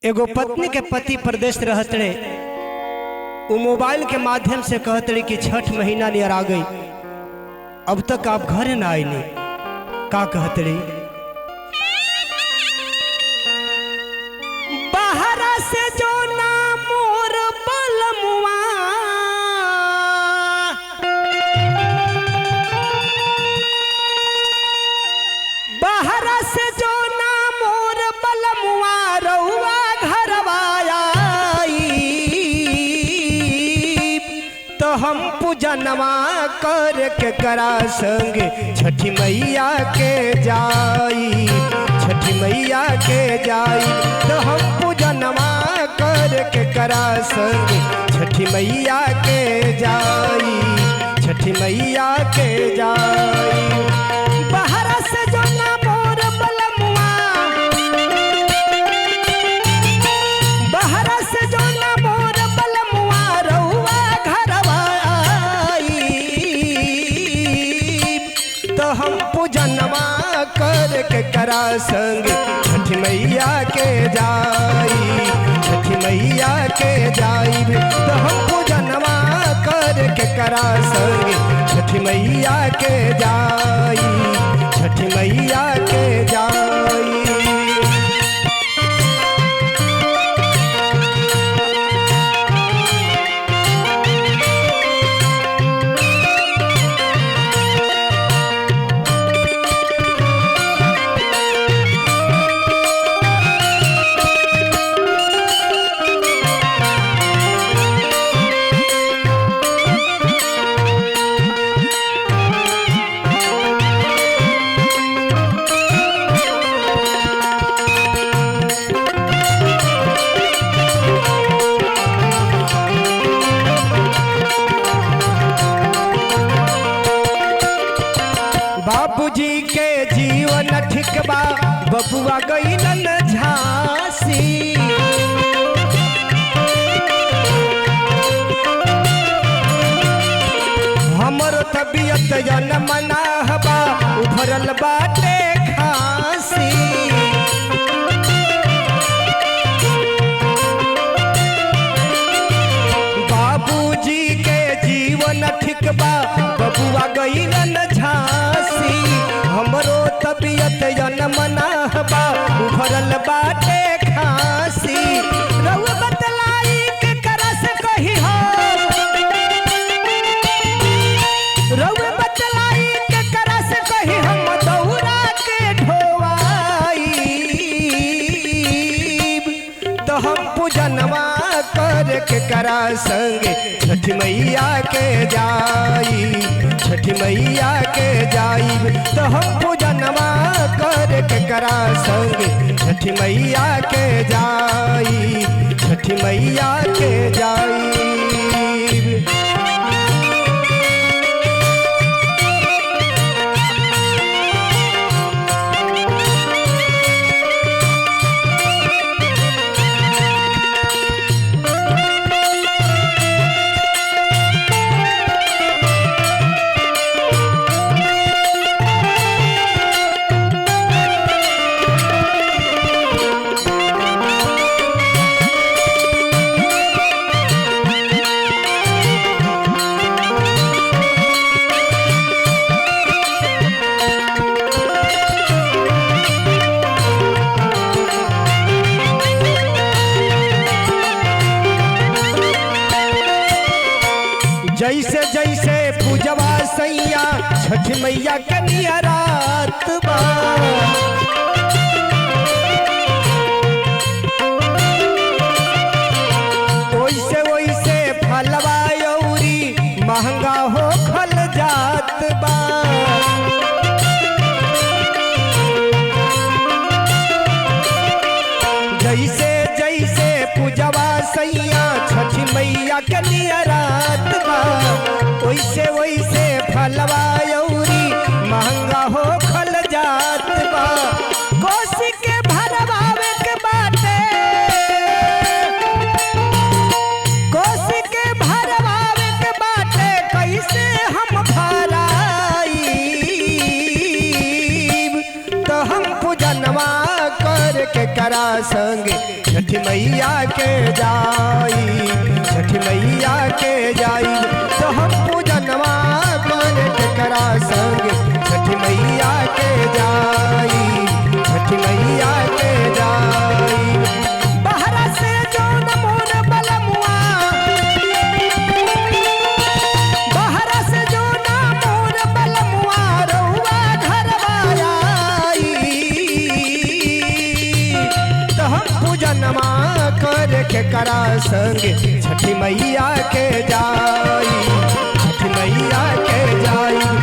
एगो पत्नी के पति प्रदेश रहत रहे, वो मोबाइल के माध्यम से कहत रहे कि छठ महीना नियर आ गई, अब तक आप घर ना आईनी। का कहत रही? बाहरा से जो ना मोर बलमुआ, बाहरा से जो ना मोर बलमुआ रहुआ तो हम पूजनवा कर के करा संग छठी मैया के जाई, छठी मैया के जाई। तो हम पूजनवा कर के करा संग छठी मैया के जाई, छठी मैया के जाई। बाहर से जो ना मोर बलमुआ, बाहर से जो ना मोर बलमुआ रहुआ तो हम पूजनवा कर के करा संग छठी मैया के जाई, छठी मैया के जाई। तो हम पूजनवा कर के करा संग छठी मैया के जाई, छठी मैया के जाई। बाबूजी के जीवन ठीक बा, बबुआ गइलन झांसी। हमर तबियत जनमना बा, उभरल बाटे खांसी। बाबूजी के जीवन ठीक बा, बबुआ गइलन झांसी। हमरो तबियत जनमना बा, उभरल बाटे खांसी। रउआ बतलाई के करा से कही हो, रउआ बतलाई के करा से कही हम दौरा के ढोवाई। तो हम पूजनवा कर के करा संग छठी मैया के जाई, छठी मैया के जाई। तो हम पूजनवा कर के करा संग छठी मैया के जाई, छठी मैया के जाई। जैसे जैसे पूजवा सैया छठ मैया के नियरात बा, वैसे वैसे फलवा यौरी महंगा हो खल जात बा। जैसे जैसे पूजवा सैया छठ मैया के नियरात बा, वैसे वैसे फलवा यौरी महंगा हो खल जात बा। कोसी के भरवावे के बाटे, कोसी के भरवावे के बाटे, कैसे हम भराई। तो हम पूजनवा कर के करा संग छठी मैया के जाई, छठी मैया के जाई तो हम पूजनवा करे के करा संग छठी मैया के जाई, छठी मैया के जाई। बहरा से जो नमोन बलमुआ, बहरा से जो नमोन बलमुआ रहुआ घरवा आई तो हम पूजनवा करे के करा संग छठी मैया के जाई, छठी मैया के जाई।